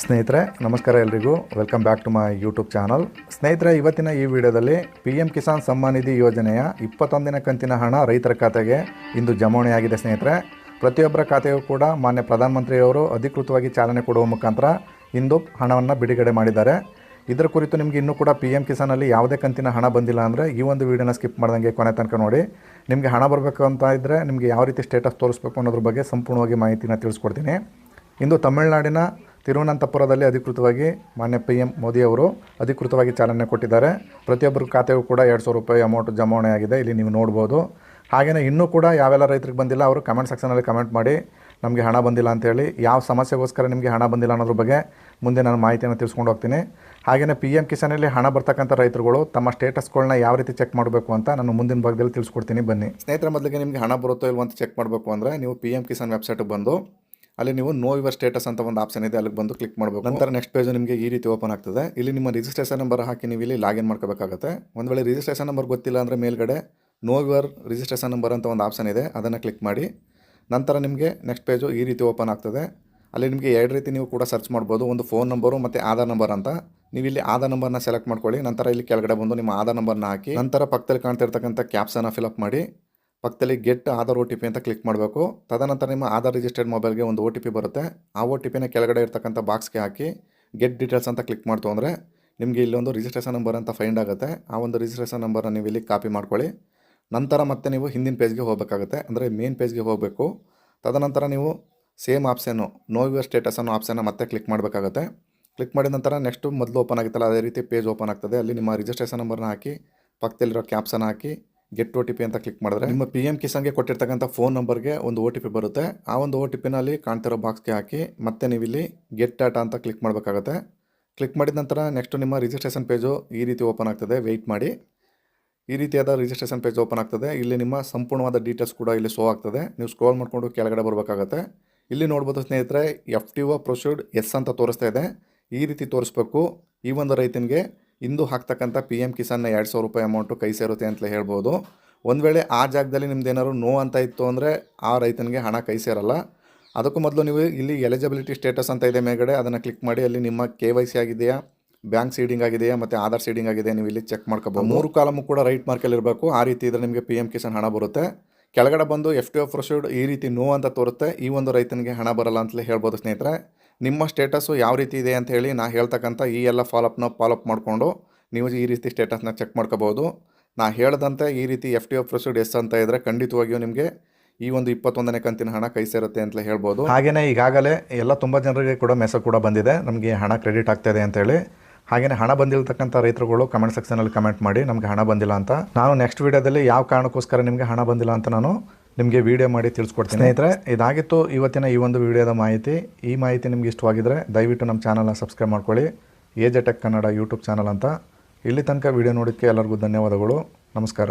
ಸ್ನೇಹಿತರೆ ನಮಸ್ಕಾರ ಎಲ್ರಿಗೂ welcome back to my YouTube channel. ಸ್ನೇಹಿತರೆ, ಇವತ್ತಿನ ಈ ವಿಡಿಯೋದಲ್ಲಿ PM ಕಿಸಾನ್ ಸಮ್ಮಾನ್ ನಿಧಿ ಯೋಜನೆಯ 21ನೇ ಕಂತಿನ ಹಣ ರೈತರ ಖಾತೆಗೆ ಇಂದು ಜಮಾವಣೆಯಾಗಿದೆ. ಸ್ನೇಹಿತರೆ, ಪ್ರತಿಯೊಬ್ಬರ ಖಾತೆಯೂ ಕೂಡ ಮಾನ್ಯ ಪ್ರಧಾನಮಂತ್ರಿಯವರು ಅಧಿಕೃತವಾಗಿ ಚಾಲನೆ ಕೊಡುವ ಮುಖಾಂತರ ಇಂದು ಹಣವನ್ನು ಬಿಡುಗಡೆ ಮಾಡಿದ್ದಾರೆ. ಇದರ ಕುರಿತು ನಿಮಗೆ ಇನ್ನೂ ಕೂಡ PM ಕಿಸಾನಲ್ಲಿ ಯಾವುದೇ ಕಂತಿನ ಹಣ ಬಂದಿಲ್ಲ ಅಂದರೆ ಈ ಒಂದು ವಿಡಿಯೋನ ಸ್ಕಿಪ್ ಮಾಡ್ದಂಗೆ ಕೊನೆ ತನಕ ನೋಡಿ. ನಿಮಗೆ ಹಣ ಬರಬೇಕು ಅಂತ ಇದ್ದರೆ ನಿಮಗೆ ಯಾವ ರೀತಿ ಸ್ಟೇಟಸ್ ತೋರಿಸ್ಬೇಕು ಅನ್ನೋದ್ರ ಬಗ್ಗೆ ಸಂಪೂರ್ಣವಾಗಿ ಮಾಹಿತಿನ ತಿಳಿಸ್ಕೊಡ್ತೀನಿ. ಇಂದು ತಮಿಳುನಾಡಿನ ತಿರುವನಂತಪುರದಲ್ಲಿ ಅಧಿಕೃತವಾಗಿ ಮಾನ್ಯ PM ಮೋದಿಯವರು ಅಧಿಕೃತವಾಗಿ ಚಾಲನೆ ಕೊಟ್ಟಿದ್ದಾರೆ. ಪ್ರತಿಯೊಬ್ಬರ ಖಾತೆಗೂ ಕೂಡ 2,000 ರೂಪಾಯಿ ಅಮೌಂಟ್ ಜಮಾವಣೆ ಆಗಿದೆ, ಇಲ್ಲಿ ನೀವು ನೋಡ್ಬೋದು. ಹಾಗೆಯೇ ಇನ್ನೂ ಕೂಡ ಯಾವೆಲ್ಲ ರೈತರಿಗೆ ಬಂದಿಲ್ಲ ಅವರು ಕಮೆಂಟ್ ಸೆಕ್ಷನಲ್ಲಿ ಕಮೆಂಟ್ ಮಾಡಿ ನಮಗೆ ಹಣ ಬಂದಿಲ್ಲ ಅಂತೇಳಿ, ಯಾವ ಸಮಸ್ಯೆಗೋಸ್ಕರ ನಿಮಗೆ ಹಣ ಬಂದಿಲ್ಲ ಅನ್ನೋದ್ರ ಬಗ್ಗೆ ಮುಂದೆ ನಾನು ಮಾಹಿತಿಯನ್ನು ತಿಳಿಸ್ಕೊಂಡು ಹೋಗ್ತೀನಿ. ಹಾಗೆಯೇ PM ಕಿಸಾನಲ್ಲಿ ಹಣ ಬರ್ತಕ್ಕಂಥ ರೈತರುಗಳು ತಮ್ಮ ಸ್ಟೇಟಸ್ಗಳನ್ನ ಯಾವ ರೀತಿ ಚೆಕ್ ಮಾಡಬೇಕು ಅಂತ ನಾನು ಮುಂದಿನ ಭಾಗದಲ್ಲಿ ತಿಳಿಸ್ಕೊಡ್ತೀನಿ. ಬನ್ನಿ ಸ್ನೇಹಿತರ, ಮೊದಲಿಗೆ ನಿಮಗೆ ಹಣ ಬರುತ್ತೋ ಇಲ್ವೋ ಅಂತ ಚೆಕ್ ಮಾಡಬೇಕು ಅಂದರೆ ನೀವು PM ಕಿಸಾನ್ ವೆಬ್ಸೈಟಿಗೆ ಬಂದು ಅಲ್ಲಿ ನೀವು ನೋ ಯುವರ್ ಸ್ಟೇಟಸ್ ಅಂತ ಒಂದು ಆಪ್ಷನ್ ಇದೆ, ಅಲ್ಲಿಗೆ ಬಂದು ಕ್ಲಿಕ್ ಮಾಡಬೇಕು. ನಂತರ ನೆಕ್ಸ್ಟ್ ಪೇಜ್ ನಿಮಗೆ ಈ ರೀತಿ ಓಪನ್ ಆಗ್ತದೆ. ಇಲ್ಲಿ ನಿಮ್ಮ ರಿಜಿಸ್ಟ್ರೇಷನ್ ನಂಬರ್ ಹಾಕಿ ನೀವು ಇಲ್ಲಿ ಲಾಗಿನ್ ಮಾಡ್ಕೋಬೇಕಾಗುತ್ತೆ. ಒಂದು ವೇಳೆ ರಿಜಿಸ್ಟ್ರೇಷನ್ ನಂಬರ್ ಗೊತ್ತಿಲ್ಲ ಅಂದರೆ ಮೇಲ್ಗಡೆ ನೋ ಯುವರ್ ರಿಜಿಸ್ಟ್ರೇಷನ್ ನಂಬರ್ ಅಂತ ಒಂದು ಆಪ್ಷನ್ ಇದೆ, ಅದನ್ನು ಕ್ಲಿಕ್ ಮಾಡಿ. ನಂತರ ನಿಮಗೆ ನೆಕ್ಸ್ಟ್ ಪೇಜು ಈ ರೀತಿ ಓಪನ್ ಆಗ್ತದೆ. ಅಲ್ಲಿ ನಿಮಗೆ ಎರಡು ರೀತಿ ನೀವು ಕೂಡ ಸರ್ಚ್ ಮಾಡ್ಬೋದು, ಒಂದು ಫೋನ್ ನಂಬರು ಮತ್ತು ಆಧಾರ್ ನಂಬರ್ ಅಂತ. ನೀವು ಇಲ್ಲಿ ಆಧಾರ್ ನಂಬರ್ನ ಸೆಲೆಕ್ಟ್ ಮಾಡ್ಕೊಳ್ಳಿ. ನಂತರ ಇಲ್ಲಿ ಕೆಳಗಡೆ ಬಂದು ನಿಮ್ಮ ಆಧಾರ್ ನಂಬರ್ನ ಹಾಕಿ, ನಂತರ ಪಕ್ಕದಲ್ಲಿ ಕಾಣ್ತಿರ್ತಕ್ಕಂಥ ಕ್ಯಾಪ್ಸನ್ನು ಫಿಲಪ್ ಮಾಡಿ, ಪಕ್ಕದಲ್ಲಿ ಗೆಟ್ ಆಧಾರ್ OTP ಅಂತ ಕ್ಲಿಕ್ ಮಾಡಬೇಕು. ತದನಂತರ ನಿಮ್ಮ ಆಧಾರ್ ರಿಜಿಸ್ಟರ್ಡ್ ಮೊಬೈಲ್ಗೆ ಒಂದು OTP ಬರುತ್ತೆ. ಆ OTPನ ಕೆಳಗಡೆ ಇರ್ತಕ್ಕಂಥ ಬಾಕ್ಸ್ಗೆ ಹಾಕಿ ಗೆಟ್ ಡೀಟೇಲ್ಸ್ ಅಂತ ಕ್ಲಿಕ್ ಮಾಡ್ತು ಅಂದರೆ ನಿಮಗೆ ಇಲ್ಲೊಂದು ರಿಜಿಸ್ಟ್ರೇಷನ್ ನಂಬರ್ ಅಂತ ಫೈಂಡ್ ಆಗುತ್ತೆ. ಆ ಒಂದು ರಿಜಿಸ್ಟ್ರೇಷನ್ ನಂಬರ್ನ ನೀವು ಇಲ್ಲಿ ಕಾಪಿ ಮಾಡ್ಕೊಳ್ಳಿ. ನಂತರ ಮತ್ತೆ ನೀವು ಹಿಂದಿನ ಪೇಜ್ಗೆ ಹೋಗಬೇಕಾಗುತ್ತೆ, ಅಂದರೆ ಮೇನ್ ಪೇಜ್ಗೆ ಹೋಗಬೇಕು. ತದನಂತರ ನೀವು same option know your status ಅನ್ನೋ ಆಪ್ಷನ್ನ ಮತ್ತೆ ಕ್ಲಿಕ್ ಮಾಡಬೇಕಾಗುತ್ತೆ. ಕ್ಲಿಕ್ ಮಾಡಿದ ನಂತರ ನೆಕ್ಸ್ಟು ಮೊದಲು ಓಪನ್ ಆಗುತ್ತಲ್ಲ ಅದೇ ರೀತಿ ಪೇಜ್ ಓಪನ್ ಆಗ್ತದೆ. ಅಲ್ಲಿ ನಿಮ್ಮ ರಿಜಿಸ್ಟ್ರೇಷನ್ ನಂಬರ್ನ ಹಾಕಿ ಪಕ್ಕದಲ್ಲಿರೋ ಕ್ಯಾಪ್ಸನ್ನ ಹಾಕಿ ಗೆಟ್ OTP ಅಂತ ಕ್ಲಿಕ್ ಮಾಡಿದ್ರೆ ನಿಮ್ಮ PM ಕಿಸಾನ್ಗೆ ಕೊಟ್ಟಿರ್ತಕ್ಕಂಥ ಫೋನ್ ನಂಬರ್ಗೆ ಒಂದು OTP ಬರುತ್ತೆ. ಆ ಒಂದು OTPನ ಅಲ್ಲಿ ಕಾಣ್ತಿರೋ ಬಾಕ್ಸ್ಗೆ ಹಾಕಿ ಮತ್ತೆ ನೀವು ಇಲ್ಲಿ ಗೆಟ್ ಡಾಟಾ ಅಂತ ಕ್ಲಿಕ್ ಮಾಡಬೇಕಾಗುತ್ತೆ. ಕ್ಲಿಕ್ ಮಾಡಿದ ನಂತರ ನೆಕ್ಸ್ಟು ನಿಮ್ಮ ರಿಜಿಸ್ಟ್ರೇಷನ್ ಪೇಜು ಈ ರೀತಿ ಓಪನ್ ಆಗ್ತದೆ. ವೆಯ್ಟ್ ಮಾಡಿ, ಈ ರೀತಿಯಾದ ರಿಜಿಸ್ಟ್ರೇಷನ್ ಪೇಜ್ ಓಪನ್ ಆಗ್ತದೆ. ಇಲ್ಲಿ ನಿಮ್ಮ ಸಂಪೂರ್ಣವಾದ ಡೀಟೇಲ್ಸ್ ಕೂಡ ಇಲ್ಲಿ ಶೋ ಆಗ್ತದೆ. ನೀವು ಸ್ಕ್ರೋಲ್ ಮಾಡಿಕೊಂಡು ಕೆಳಗಡೆ ಬರಬೇಕಾಗುತ್ತೆ. ಇಲ್ಲಿ ನೋಡ್ಬೋದು ಸ್ನೇಹಿತರೆ, FTO ಪ್ರೊಸೀಡ್ ಎಸ್ ಅಂತ ತೋರಿಸ್ತಾ ಇದೆ. ಈ ರೀತಿ ತೋರಿಸ್ಬೇಕು. ಈ ಒಂದು ರೈತನಿಗೆ ಇಂದು ಹಾಕ್ತಕ್ಕಂಥ PM ಕಿಸಾನ್ನ 2,000 ರೂಪಾಯಿ ಅಮೌಂಟು ಕೈ ಸೇರುತ್ತೆ ಅಂತಲೇ ಹೇಳ್ಬೋದು. ಒಂದು ವೇಳೆ ಆ ಜಾಗದಲ್ಲಿ ನಿಮ್ದು ಏನಾದ್ರು ನೋ ಅಂತ ಇತ್ತು ಅಂದರೆ ಆ ರೈತನಿಗೆ ಹಣ ಕೈ ಸೇರಲ್ಲ. ಅದಕ್ಕೂ ಮೊದಲು ನೀವು ಇಲ್ಲಿ ಎಲಿಜಿಬಿಲಿಟಿ ಸ್ಟೇಟಸ್ ಅಂತ ಇದೆ ಮೇಲ್ಗಡೆ, ಅದನ್ನು ಕ್ಲಿಕ್ ಮಾಡಿ ಅಲ್ಲಿ ನಿಮ್ಮ KYC ಆಗಿದೆಯಾ, ಬ್ಯಾಂಕ್ ಸೀಡಿಂಗ್ ಆಗಿದೆಯಾ ಮತ್ತು ಆಧಾರ್ ಸೀಡಿಂಗ್ ಆಗಿದೆ ನೀವು ಇಲ್ಲಿ ಚೆಕ್ ಮಾಡ್ಕೋಬೋದು. 3 ಕಾಲಮು ಕೂಡ ರೈಟ್ ಮಾರ್ಕಲ್ಲಿ ಇರಬೇಕು. ಆ ರೀತಿ ಇದ್ದರೆ ನಿಮಗೆ PM ಕಿಸಾನ್ ಹಣ ಬರುತ್ತೆ. ಕೆಳಗಡೆ ಬಂದು FTO ಪ್ರೊಸೀಡ್ ಈ ರೀತಿ ನೋ ಅಂತ ತೋರುತ್ತೆ. ಈ ಒಂದು ರೈತನಿಗೆ ಹಣ ಬರಲ್ಲ ಅಂತಲೇ ಹೇಳ್ಬೋದು. ಸ್ನೇಹಿತರೆ, ನಿಮ್ಮ ಸ್ಟೇಟಸ್ಸು ಯಾವ ರೀತಿ ಇದೆ ಅಂತ ಹೇಳಿ ನಾ ಹೇಳ್ತಕ್ಕಂಥ ಈ ಎಲ್ಲ ಫಾಲೋಅಪ್ ಮಾಡಿಕೊಂಡು ನೀವು ಈ ರೀತಿ ಸ್ಟೇಟಸ್ನ ಚೆಕ್ ಮಾಡ್ಕೋಬೋದು. ನಾ ಹೇಳ್ದಂತೆ ಈ ರೀತಿ FTO ಪ್ರೊಸೀಡ್ ಎಸ್ ಅಂತ ಇದ್ದರೆ ಖಂಡಿತವಾಗಿಯೂ ನಿಮಗೆ ಈ ಒಂದು 21ನೇ ಕಂತಿನ ಹಣ ಕೈ ಸೇರುತ್ತೆ ಅಂತಲೇ ಹೇಳ್ಬೋದು. ಹಾಗೆಯೇ ಈಗಾಗಲೇ ಎಲ್ಲ ತುಂಬ ಜನರಿಗೆ ಕೂಡ ಮೆಸೇಜ್ ಕೂಡ ಬಂದಿದೆ, ನಮಗೆ ಹಣ ಕ್ರೆಡಿಟ್ ಆಗ್ತಾಯಿದೆ ಅಂತೇಳಿ. ಹಾಗೆಯೇ ಹಣ ಬಂದಿರತಕ್ಕಂಥ ರೈತರುಗಳು ಕಮೆಂಟ್ ಸೆಕ್ಷನಲ್ಲಿ ಕಮೆಂಟ್ ಮಾಡಿ ನಮಗೆ ಹಣ ಬಂದಿಲ್ಲ ಅಂತ. ನಾನು ನೆಕ್ಸ್ಟ್ ವೀಡಿಯೋದಲ್ಲಿ ಯಾವ ಕಾರಣಕ್ಕೋಸ್ಕರ ನಿಮಗೆ ಹಣ ಬಂದಿಲ್ಲ ಅಂತ ನಾನು ನಿಮಗೆ ವಿಡಿಯೋ ಮಾಡಿ ತಿಳಿಸ್ಕೊಡ್ತೀನಿ. ಸ್ನೇಹಿತರೆ, ಇದಾಗಿತ್ತು ಇವತ್ತಿನ ಈ ಒಂದು ವಿಡಿಯೋದ ಮಾಹಿತಿ. ಈ ಮಾಹಿತಿ ನಿಮ್ಗೆ ಇಷ್ಟವಾಗಿದ್ದರೆ ದಯವಿಟ್ಟು ನಮ್ಮ ಚಾನಲ್ನ ಸಬ್ಸ್ಕ್ರೈಬ್ ಮಾಡ್ಕೊಳ್ಳಿ, AJ Tech Kannada YouTube channel ಅಂತ. ಇಲ್ಲಿ ತನಕ ವಿಡಿಯೋ ನೋಡೋಕ್ಕೆ ಎಲ್ಲರಿಗೂ ಧನ್ಯವಾದಗಳು. ನಮಸ್ಕಾರ.